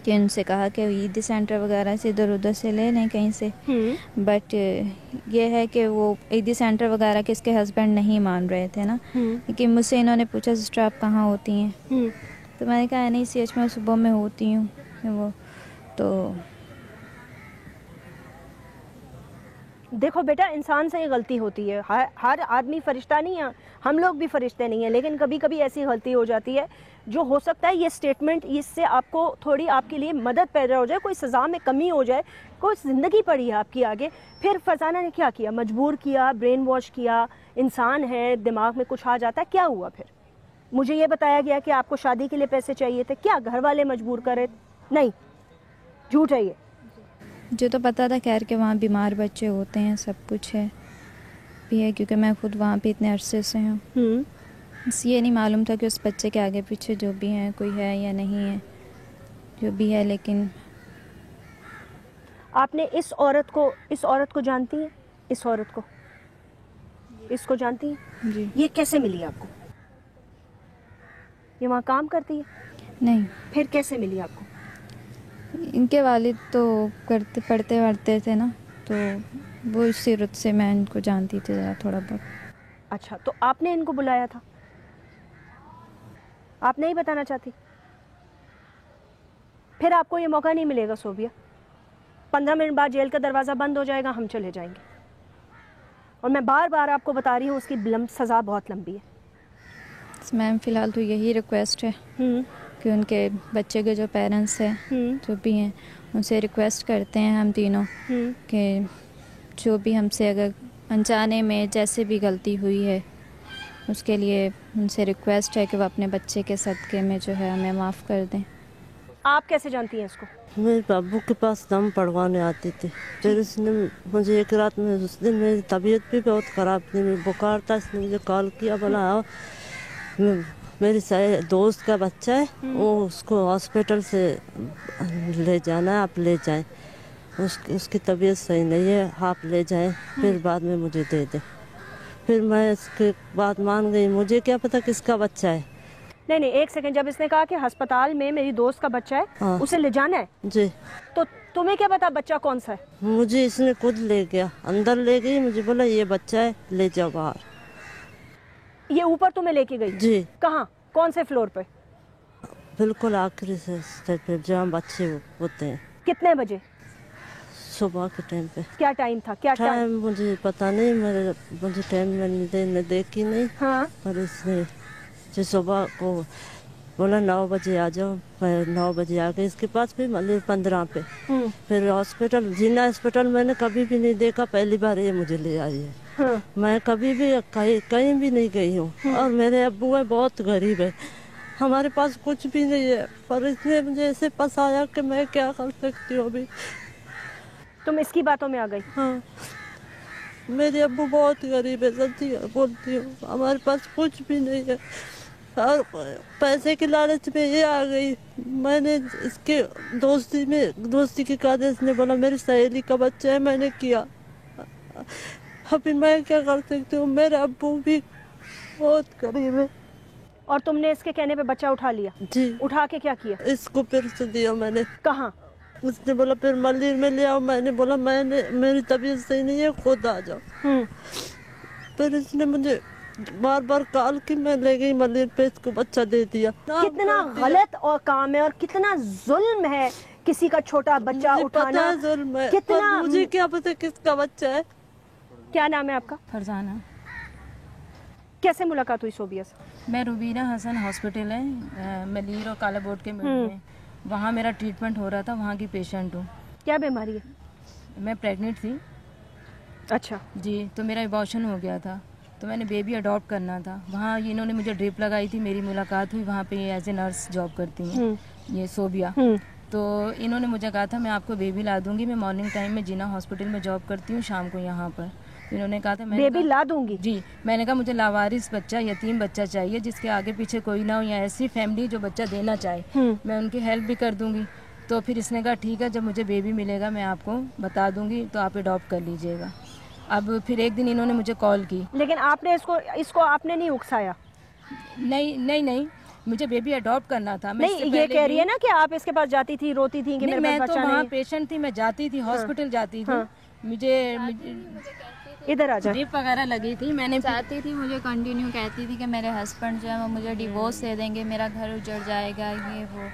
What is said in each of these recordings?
कि उनसे कहा कि ईदी सेंटर वगैरह से इधर उधर से ले लें कहीं से, बट ये है कि वो ईदी सेंटर वगैरह के इसके हस्बैंड नहीं मान रहे थे ना, क्योंकि मुझसे इन्होंने पूछा सिस्टर आप कहाँ होती हैं, तो मैंने कहा NICH में सुबह में होती हूँ वो। तो देखो बेटा, इंसान से ही गलती होती है, हर आदमी फरिश्ता नहीं है, हम लोग भी फरिश्ते नहीं हैं, लेकिन कभी कभी ऐसी गलती हो जाती है जो हो सकता है ये स्टेटमेंट इससे आपको थोड़ी आपके लिए मदद पैदा हो जाए, कोई सज़ा में कमी हो जाए, कोई ज़िंदगी पड़ी है आपकी आगे। फिर फरजाना ने क्या किया? मजबूर किया, ब्रेन वॉश किया, इंसान है दिमाग में कुछ आ जाता है, क्या हुआ फिर? मुझे ये बताया गया कि आपको शादी के लिए पैसे चाहिए थे, क्या घर वाले मजबूर करे? नहीं, झूठ है ये। जो तो पता था खैर कि वहाँ बीमार बच्चे होते हैं, सब कुछ है भी है, क्योंकि मैं खुद वहाँ पे इतने अरसे से हूँ। बस ये नहीं मालूम था कि उस बच्चे के आगे पीछे जो भी है कोई है या नहीं है, जो भी है। लेकिन आपने इस औरत को जानती हैं? इस औरत को, इसको जानती हैं जी। ये कैसे मिली आपको? ये वहाँ काम करती है? नहीं। फिर कैसे मिली आपको? इनके वालिद तो करते पढ़ते वढ़ते थे ना, तो वो इस सूरत से मैं इनको जानती थी ज़रा थोड़ा बहुत। अच्छा, तो आपने इनको बुलाया था? आप नहीं बताना चाहती? फिर आपको ये मौका नहीं मिलेगा सोबिया। 15 मिनट बाद जेल का दरवाज़ा बंद हो जाएगा, हम चले जाएंगे। और मैं बार बार आपको बता रही हूँ, उसकी सज़ा बहुत लंबी है। मैम फ़िलहाल तो यही रिक्वेस्ट है कि उनके बच्चे के जो पेरेंट्स हैं जो भी हैं, उनसे रिक्वेस्ट करते हैं हम तीनों कि जो भी हमसे अगर अनजाने में जैसे भी गलती हुई है, उसके लिए उनसे रिक्वेस्ट है कि वो अपने बच्चे के सदक़े में जो है हमें माफ़ कर दें। आप कैसे जानती हैं इसको? मेरे बाबू के पास दम पढ़वाने आती थी, फिर उसने मुझे एक रात में, उस दिन मेरी तबीयत भी बहुत ख़राब थी, मेरी बुखार था, इसने मुझे कॉल किया, बोला आओ मेरी दोस्त का बच्चा है, वो उसको हॉस्पिटल से ले जाना है, आप ले जाएं, उसकी तबीयत सही नहीं है, आप ले जाएं, फिर बाद में मुझे दे दें। फिर मैं इसके बात मान गई, मुझे क्या पता किसका बच्चा है। नहीं, एक सेकंड, जब इसने कहा कि अस्पताल में मेरी दोस्त का बच्चा है, हाँ। उसे ले जाना है जी, तो तुम्हें क्या पता बच्चा कौन सा है? मुझे इसने खुद ले गया, अंदर ले गई, मुझे बोला ये बच्चा है, ले जाओ बाहर। ये ऊपर तुम्हें लेके गई? जी। कहाँ, कौन से फ्लोर पे? बिल्कुल आखिरी से पे जहाँ बच्चे होते हैं। कितने बजे? सुबह के टाइम पे। क्या टाइम था? क्या टाइम मुझे पता नहीं, मुझे टाइम मैंने देखी नहीं। हाँ। पर इसने जो सुबह को बोला 9 बजे आ जाओ, मैं 9 बजे आ गई इसके पास, फिर मतलब 15 पे। फिर हॉस्पिटल, जीना हॉस्पिटल मैंने कभी भी नहीं देखा, पहली बार ये मुझे ले आई है। हाँ। मैं कभी भी कहीं भी नहीं गई हूँ। और मेरे अब्बू है बहुत गरीब है, हमारे पास कुछ भी नहीं है, पर इसने मुझे ऐसे फंसाया कि मैं क्या कर सकती हूँ अभी। तुम इसकी बातों में आ गई? हाँ, मेरे अब्बू बहुत गरीब है, सच्ची बोलती हूँ, हमारे पास कुछ भी नहीं है, और पैसे के लालच में ये आ गई। मैंने इसके दोस्ती के कायदे ने बोला मेरी सहेली का बच्चा है, मैंने किया, अभी मैं क्या कर सकती हूँ, मेरा अब्बू भी बहुत गरीब है। और तुमने इसके कहने पे बच्चा उठा लिया? जी। उठा के क्या किया? इसको फिर से दिया मैंने। कहाँ? उसने बोला फिर मंदिर में ले आओ, मैंने बोला मेरी तबीयत सही नहीं है, खुद आ जाओ। फिर इसने मुझे बार बार कॉल की, मैं ले गई मंदिर पे, इसको बच्चा दे दिया। कितना गलत और काम है, और कितना जुल्म है किसी का छोटा बच्चा उठाना। जुल्म है, कितना, मुझे क्या पता किसका बच्चा है। क्या नाम है आपका? फरजाना। कैसे मुलाकात हुई सोबिया से? मैं रुबीना हसन हॉस्पिटल है मलीर और काला बोर्ड के मिड में, वहाँ मेरा ट्रीटमेंट हो रहा था, वहाँ की पेशेंट हूँ। क्या बीमारी है? मैं प्रेग्नेंट थी। अच्छा जी, तो मेरा अबॉर्शन हो गया था, तो मैंने बेबी अडॉप्ट करना था। वहाँ इन्होंने मुझे ड्रिप लगाई थी, मेरी मुलाकात हुई, वहाँ पे एज ए नर्स जॉब करती हैं ये सोबिया। तो इन्होंने मुझे कहा था मैं आपको बेबी ला दूँगी, मैं मॉर्निंग टाइम में जिना हॉस्पिटल में जॉब करती हूँ, शाम को यहाँ पर। इन्होंने कहा था मैं बेबी ला दूंगी। जी, मैंने कहा मुझे लावारिस बच्चा, यतीम बच्चा चाहिए, जिसके आगे पीछे कोई ना हो, या ऐसी फैमिली जो बच्चा देना चाहे, मैं उनकी हेल्प भी कर दूंगी। तो फिर इसने कहा ठीक है, जब मुझे बेबी मिलेगा मैं आपको बता दूंगी, तो आप अडॉप्ट कर लीजिएगा। अब फिर एक दिन इन्होंने मुझे कॉल की। लेकिन आपने इसको आपने नहीं उकसाया? नहीं, मुझे बेबी अडॉप्ट करना था। नहीं, ये कह रही है ना कि आप इसके पास जाती थी, रोती थी कि मेरे मैं पास तो बच्चा वहाँ नहीं। पेशेंट थी, मैं जाती थी, हॉस्पिटल जाती थी, मुझे इधर आ जाए। ड्रिप वगैरह लगी थी, मैंने चाहती थी, मुझे कंटिन्यू कहती थी कि मेरे हस्बैंड जो है वो मुझे डिवोर्स दे देंगे, मेरा घर उजड़ जाएगा, ये वो।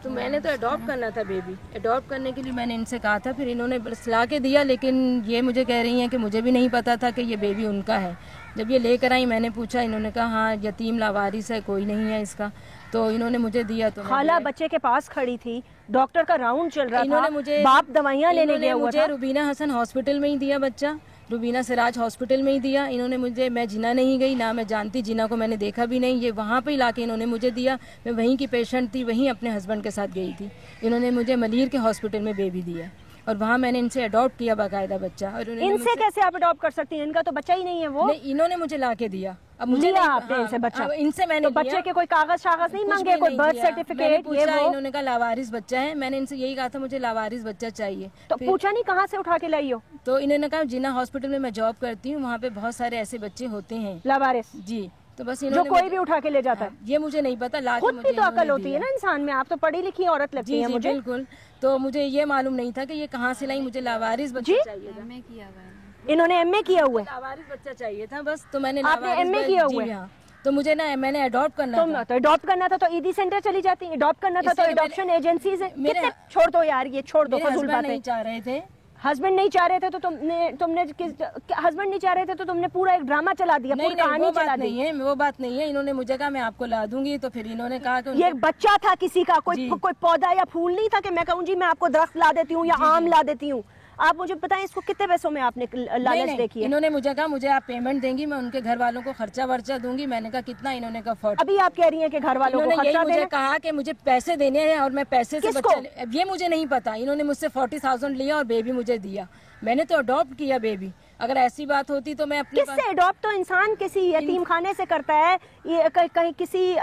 तो मैंने तो अडॉप्ट करना था बेबी, अडॉप्ट करने के लिए मैंने इनसे कहा था, फिर इन्होंने बस ला के दिया, लेकिन ये मुझे कह रही हैं कि मुझे भी नहीं पता था कि ये बेबी उनका है। जब ये लेकर आई मैंने पूछा, इन्होंने कहा हाँ यतीम लावारिस है, कोई नहीं है इसका, तो इन्होंने मुझे दिया। तो खाला बच्चे के पास खड़ी थी, डॉक्टर का राउंड चल रहा इन्होंने था, मुझे बाप दवाइयाँ लेने गया हुआ मुझे था। रुबीना हसन हॉस्पिटल में ही दिया बच्चा, रुबीना सिराज हॉस्पिटल में ही दिया इन्होंने मुझे। मैं जिना नहीं गई, ना मैं जानती जिना को, मैंने देखा भी नहीं, ये वहाँ पे ही लाके इन्होंने मुझे दिया। मैं वहीं की पेशेंट थी, वहीं अपने हस्बैंड के साथ गई थी। इन्होंने मुझे मलीर के हॉस्पिटल में बेबी दिया और वहाँ मैंने इनसे अडॉप्ट किया बाकायदा बच्चा। और इनसे कैसे आप अडॉप्ट कर सकती हैं? इनका तो बच्चा ही नहीं है वो। नहीं, इन्होंने मुझे लाके दिया। अब मुझे लिया नहीं, आपने इनसे बच्चा? अब इनसे मैंने तो बच्चे के कोई कागज शागज नहीं मांगे, कोई बर्थ सर्टिफिकेट ये वो? इन्होंने कहा लावारिस बच्चा है, मैंने इनसे यही कहा था मुझे लावारिस बच्चा चाहिए। तो पूछा नहीं कहाँ से उठा के लाई हो? तो इन्होंने कहा जिन्ना हॉस्पिटल में मैं जॉब करती हूँ, वहाँ पे बहुत सारे ऐसे बच्चे होते हैं लावारिस जी। तो बस जो इन्होंने कोई भी उठा के ले जाता है। ये मुझे नहीं पता, लाके खुद मुझे भी तो अकल इन्होंने होती है दिया। ना इंसान में, आप तो पढ़ी लिखी औरत लगती जी है जी मुझे। बिल्कुल। तो मुझे ये मालूम नहीं था कि ये कहाँ से लाई, मुझे लावारिस बच्चा जी? चाहिए था। मैं किया हुआ है। इन्होंने एमए किया हुआ है? लावारिस बच्चा चाहिए था बस, तो मैंने आपने लावारिस MA बच्चा- किया जी हुआ है? हाँ। तो मुझे ना मैंने अडॉप्ट करना था। तो अडॉप्ट करना था तो ईदी सेंटर चली जाती, अडॉप्ट करना था तो इसलिए अडॉप्शन एजेंसीज है। मेरे- कितने छोड़ दो यार, ये छोड़ दो, मेरे फजूल हस्बैंड नहीं बातें। चाह रहे थे, हस्बैंड नहीं चाह रहे थे तो तुमने हस्बैंड नहीं चाह रहे थे तो तुमने पूरा एक ड्रामा चला दिया, नहीं पूरी नहीं कहानी वो चला बात दी। नहीं है, वो बात नहीं है। इन्होंने मुझे कहा मैं आपको ला दूंगी, तो फिर इन्होंने कहा कि ये बच्चा था किसी का, कोई जी। कोई पौधा या फूल नहीं था कि मैं कहूँ जी मैं आपको दरख्त ला देती हूँ या आम ला देती हूँ। आप मुझे बताएं इसको कितने पैसों में आपने लालच नहीं, देखी है? इन्होंने मुझे कहा मुझे आप पेमेंट देंगी, मैं उनके घर वालों को खर्चा वर्चा दूंगी। मैंने कहा कितना? इन्होंने कहा 40। अभी आप कह रही हैं कि घर वालों को इन्होंने खर्चा यही मुझे देना। कहा कि मुझे पैसे देने हैं और मैं पैसे से किसको? बच्चा अब ये मुझे नहीं पता। इन्होंने मुझसे 40,000 लिया और बेबी मुझे दिया। मैंने तो अडॉप्ट किया बेबी। अगर ऐसी बात होती तो मैं अपने किससे अडॉप्ट तो इंसान किसी यतीम खाने से करता है, ये कहीं किसी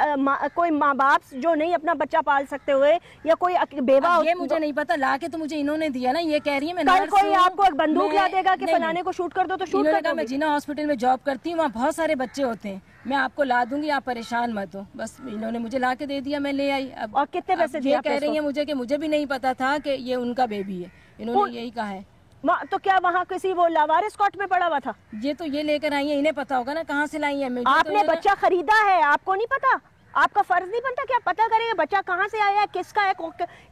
कोई माँ बाप जो नहीं अपना बच्चा पाल सकते हुए या कोई बेवा। ये मुझे नहीं पता, ला के तो मुझे इन्होंने दिया ना। ये कह रही है मैं कल नर्स कोई हूँ, आपको एक बंदूक मैं- ला देगा कि नहीं, फलाने को शूट कर दो तो शूट इन्होंने कर कहा मैं दोगे। जिना हॉस्पिटल में जॉब करती हूँ, वहाँ बहुत सारे बच्चे होते हैं, मैं आपको ला दूंगी, आप परेशान मत हो। बस इन्होंने मुझे ला के दे दिया, मैं ले आई। अब और कितने पैसे दिए ये आपने कह रही इसको? है मुझे कि मुझे भी नहीं पता था कि ये उनका बेबी है। इन्होंने यही कहा है। तो क्या वहाँ किसी वो लावारिस कोर्ट में पड़ा हुआ था? ये तो ये लेकर आई है, इन्हें पता होगा ना कहाँ से लाई है। मुझे तो आपने इन्होंने- बच्चा खरीदा है, आपको नहीं पता? आपका फर्ज नहीं बनता कि आप पता करें बच्चा कहाँ से आया है, किसका है,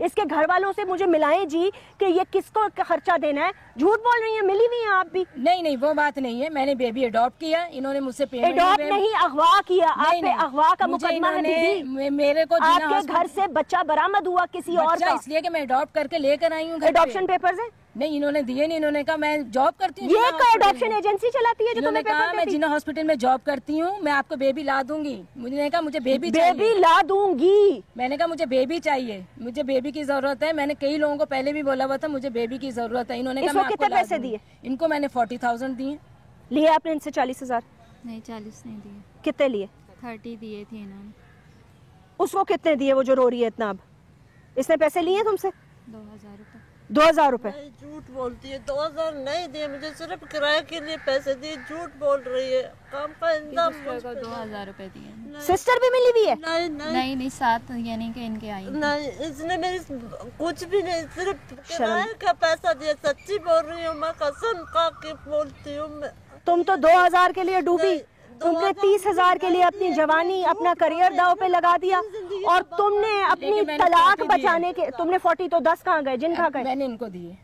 इसके घर वालों से मुझे मिलाएं जी कि ये किसको खर्चा देना है। झूठ बोल रही है, मिली हुई है आप भी। नहीं नहीं वो बात नहीं है, मैंने बेबी अडॉप्ट किया, इन्होंने मुझसे पेमेंट अडॉप्ट नहीं, अगवा किया। आप पे अगवा का मुझे मुकदमा है इन्होंने- दीदी। मेरे को जिना आपके हॉस्पिटल- घर से बच्चा बरामद हुआ किसी और बच्चा का। इसलिए कि मैं अडॉप्ट करके लेकर आई हूँ घर पे। अडॉप्शन पेपर्स है? नहीं इन्होंने दिए नहीं। इन्होंने कहा मैं जॉब करती हूँ ये जिना कोई हॉस्पिटल अडॉप्शन में। एजेंसी चलाती है जो इन्होंने तुम्हें कहा पेपर मैं देती? जिना हॉस्पिटल में जॉब करती हूँ, मैं आपको बेबी ला दूंगी। मुझे कहा मुझे बेबी बेबी चाहिए। ला दूंगी। मैंने कहा मुझे बेबी चाहिए, मुझे बेबी की जरूरत है। मैंने कई लोगों को पहले भी बोला हुआ था मुझे बेबी की जरूरत है। इन्होंने कहा इसको मैं आपको कितने ला पैसे दूंगी। दिए? इनको मैंने 40,000 दिए। लिए आपने इनसे 40,000? नहीं 40 नहीं दिए, कितने लिए? 30 दिए थे इन्होंने। उसको कितने दिए वो जो रो रही है इतना? अब इसने पैसे लिए तुमसे? 2000 रुपये। 2000 रुपए? नहीं, झूठ बोलती है। 2000 नहीं दिए, मुझे सिर्फ किराए के लिए पैसे दिए। झूठ बोल रही है। काम का इंतजाम मुझ पे 2000 रुपए दिए। सिस्टर भी मिली हुई है? नहीं नहीं नहीं नहीं 7 यानी कि इनके आई। नहीं, इसने मेरी कुछ भी नहीं, सिर्फ किराए का पैसा दिया। सच्ची बोल रही हूँ मैं, कसम खा के बोलती हूँ मैं। तुम तो 2000 के लिए डूबी। नहीं, तुमने 30,000 के लिए अपनी जवानी, अपना करियर दाव पे लगा दिया और तुमने अपनी लेकिन मैंने तलाक 40 बचाने के तुमने 40 तो 10 कहाँ गए? जिन कहाँ गए? मैंने इनको दिए,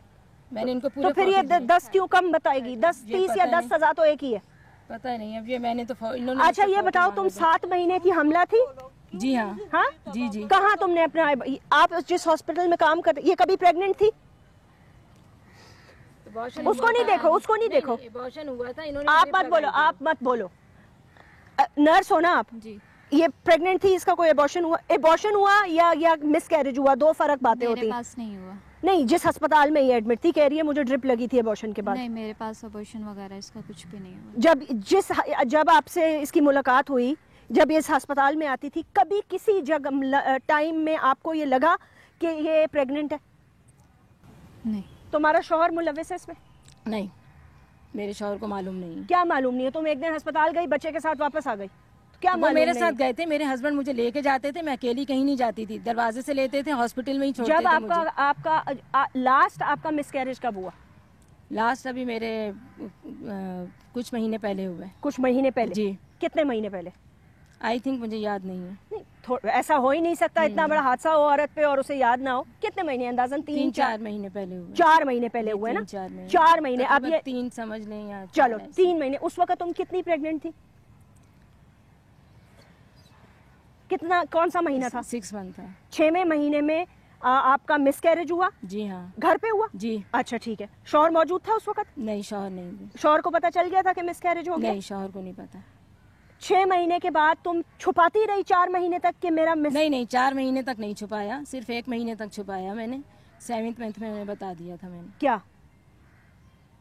मैंने इनको पूरे तो फिर ये 40 दिए। 10 क्यों कम बताएगी? 10 ये 30 पता या 10,000 तो एक ही है। पता ही नहीं। अब ये मैंने तो इन्होंने अच्छा मुझसे ये 40 बताओ, तुम मांगे 7 महीने की हमला थी? थे। जी हाँ हाँ जी जी। कहाँ तुमने अपना, आप जिस हॉस्पिटल में काम करते, ये कभी प्रेग्नेंट थी? उसको नहीं देखो, उसको नहीं देखो। एबॉर्शन हुआ था, इन्होंने आप ड्रिप मत बोलो, लगाई थी। आप मत बोलो। नर्स हो ना आप? जी ये प्रेग्नेंट थी, इसका कोई एबॉर्शन हुआ? एबॉर्शन हुआ या मिसकैरेज हुआ? दो फर्क बातें मेरे होती हैं। पास नहीं हुआ। नहीं, जिस अस्पताल में ये एडमिट थी कह रही है मुझे ड्रिप लगी थी एबॉर्शन के बाद। नहीं मेरे पास अबॉर्शन वगैरह इसका कुछ भी नहीं हुआ। जब आपसे इसकी मुलाकात हुई, जब ये इस अस्पताल में आती थी, कभी किसी जगह टाइम में आपको ये लगा कि ये प्रेग्नेंट है? नहीं तुम्हारा शौहर मुलविस है इसमें? नहीं, मेरे शौहर को मालूम नहीं। क्या मालूम नहीं है? तुम एक दिन अस्पताल गई, बच्चे के साथ वापस आ गई। क्या वो मालूम मेरे नहीं? साथ गए थे, मेरे हस्बैंड मुझे लेके जाते थे, मैं अकेली कहीं नहीं जाती थी, दरवाजे से लेते थे, हॉस्पिटल में ही छोड़ते जब थे आपका लास्ट आपका मिसकैरेज कब हुआ? लास्ट अभी मेरे कुछ महीने पहले हुए। कुछ महीने पहले? जी। कितने महीने पहले? आई थिंक मुझे याद नहीं है। नहीं, ऐसा हो ही नहीं सकता, इतना बड़ा हादसा हो औरत पे और उसे याद ना हो। कितने महीने अंदाजन? 3-4 महीने पहले हुए। 4 महीने पहले हुए ना? 4 महीने। अब ये 3 समझ लें या चलो 3 महीने। उस वक्त तुम कितनी प्रेग्नेंट थी? कितना, कौन सा महीना था? 6 मंथ था। 6वें महीने में आपका मिसकैरेज हुआ? जी हाँ। घर पे हुआ? जी। अच्छा ठीक है। शौहर मौजूद था उस वक्त? नहीं, शौहर नहीं थे। शौहर को पता चल गया था कि मिसकैरेज हो गया? नहीं, शौहर को नहीं पता। 6 महीने के बाद तुम छुपाती रही 4 महीने तक कि मेरा नहीं 4 महीने तक नहीं छुपाया, सिर्फ 1 महीने तक छुपाया मैंने। 7th मंथ में मैंने बता दिया था। मैंने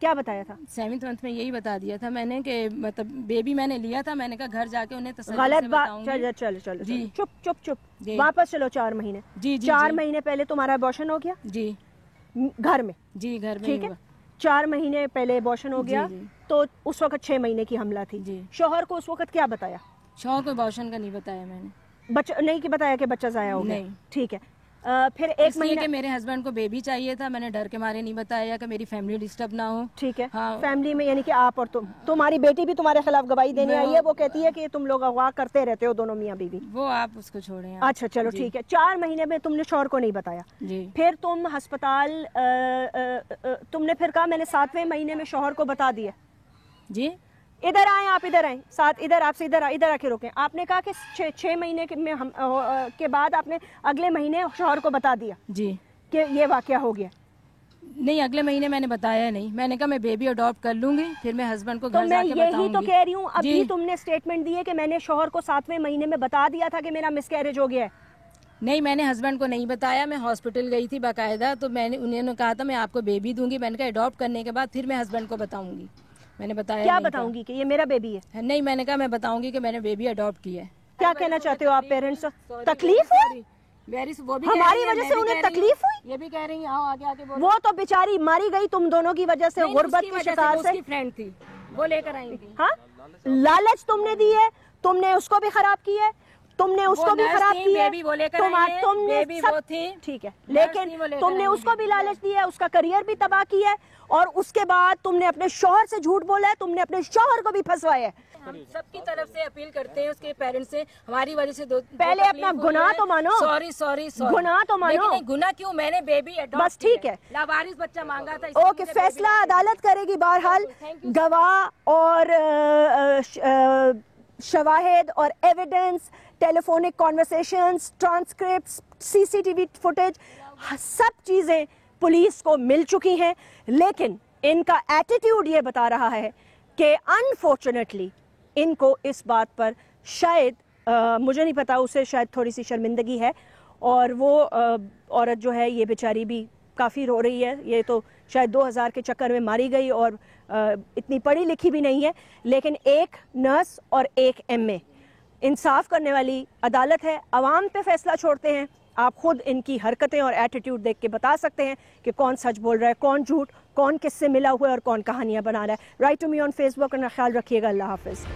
क्या बताया था? 7th मंथ में यही बता दिया था मैंने कि मतलब बेबी मैंने लिया था, मैंने कहा घर जाके उन्हें तसल्ली से गलत बात। बताऊंगी। चलो जी। चुप वापस चलो 4 महीने। जी। 4 महीने पहले तुम्हारा अबॉर्शन हो गया? जी। घर में? जी, घर में। ठीक है। 4 महीने पहले अबॉर्शन हो गया। जी। तो उस वक्त 6 महीने की हमला थी। जी। शौहर को उस वक्त क्या बताया? शौहर को अबॉर्शन का नहीं बताया मैंने। बच्चा नहीं कि बताया कि बच्चा जाया हो गया? नहीं। ठीक है। फिर 1 महीना कि मेरे हस्बैंड को बेबी चाहिए था, मैंने डर के मारे नहीं बताया कि मेरी फैमिली डिस्टर्ब ना हो। ठीक है। हाँ। फैमिली में यानी कि आप और तुम्हारी बेटी भी तुम्हारे खिलाफ गवाही देने आई है। वो कहती है कि तुम लोग अगवा करते रहते हो दोनों मियाँ बीवी। वो आप उसको छोड़ें। अच्छा चलो ठीक है। 4 महीने में तुमने शौहर को नहीं बताया। जी। फिर तुम अस्पताल तुमने फिर कहा मैंने 7वें महीने में शौहर को बता दिया। जी। इधर आए आप, इधर आए, साथ इधर आपसे इधर आके रोकें। आपने कहा कि 6 महीने में के बाद आपने अगले महीने शौहर को बता दिया। जी। कि ये वाकया हो गया। नहीं, अगले महीने मैंने बताया नहीं, मैंने कहा मैं बेबी अडॉप्ट कर लूंगी, फिर मैं हस्बैंड को तो घर मैं जाके यही बताऊंगी। तो कह रही हूँ, अभी तुमने स्टेटमेंट दी है कि मैंने शौहर को 7वें महीने में बता दिया था कि मेरा मिसकैरेज हो गया है। नहीं, मैंने हस्बैंड को नहीं बताया, मैं हॉस्पिटल गई थी बाकायदा, तो मैंने उन्होंने कहा था मैं आपको बेबी दूंगी, मैंने कहा अडॉप्ट करने के बाद फिर मैं हस्बैंड को बताऊंगी। मैंने बताया क्या बताऊंगी कि ये मेरा बेबी है? नहीं, मैंने कहा मैं बताऊंगी कि मैंने बेबी अडॉप्ट किया है। क्या कहना चाहते हो आप पेरेंट्स? तकलीफ हुई? वो भी हमारी वजह से उन्हें तकलीफ हुई? ये भी कह रही हैं, आओ आगे आके बोलो। वो तो बेचारी मारी गई तुम दोनों की वजह से, गुर्बत की शिकार से। उसकी फ्रेंड थी, वो लेकर आई थी। हाँ, लालच तुमने दी है, तुमने उसको भी खराब किया है, तुमने उसको भी खराब किया है। तुमने सब ठीक है, लेकिन तुमने उसको भी लालच दिया है, उसका करियर भी तबाह किया है, और उसके बाद तुमने अपने शौहर से झूठ बोला है, तुमने अपने शौहर को भी फंसवाया है। हम सबकी तरफ से अपील करते हैं उसके पेरेंट्स से, हमारी वजह से पहले अपना गुनाह तो मानो। सॉरी गुनाह तो मानो। गुनाह क्यों? मैंने बेबी अडॉप्ट बस ठीक है, लावारिस बच्चा मांगा था। ओके, फैसला अदालत करेगी। बहरहाल गवाह और शवाहिद और evidence, telephonic conversations, transcripts, CCTV footage, सब चीजें पुलिस को मिल चुकी हैं, लेकिन इनका एटीट्यूड ये बता रहा है कि अनफॉर्चुनेटली इनको इस बात पर शायद मुझे नहीं पता, उसे शायद थोड़ी सी शर्मिंदगी है, और वो औरत जो है ये बेचारी भी काफ़ी रो रही है। ये तो शायद 2000 के चक्कर में मारी गई और इतनी पढ़ी लिखी भी नहीं है, लेकिन एक नर्स और एक एमए, इंसाफ करने वाली अदालत है। अवाम पे फैसला छोड़ते हैं। आप खुद इनकी हरकतें और एटीट्यूड देख के बता सकते हैं कि कौन सच बोल रहा है, कौन झूठ, कौन किससे मिला हुआ है और कौन कहानियां बना रहा है। Write to me on Facebook. और ख्याल रखिएगा। अल्लाह हाफिज़।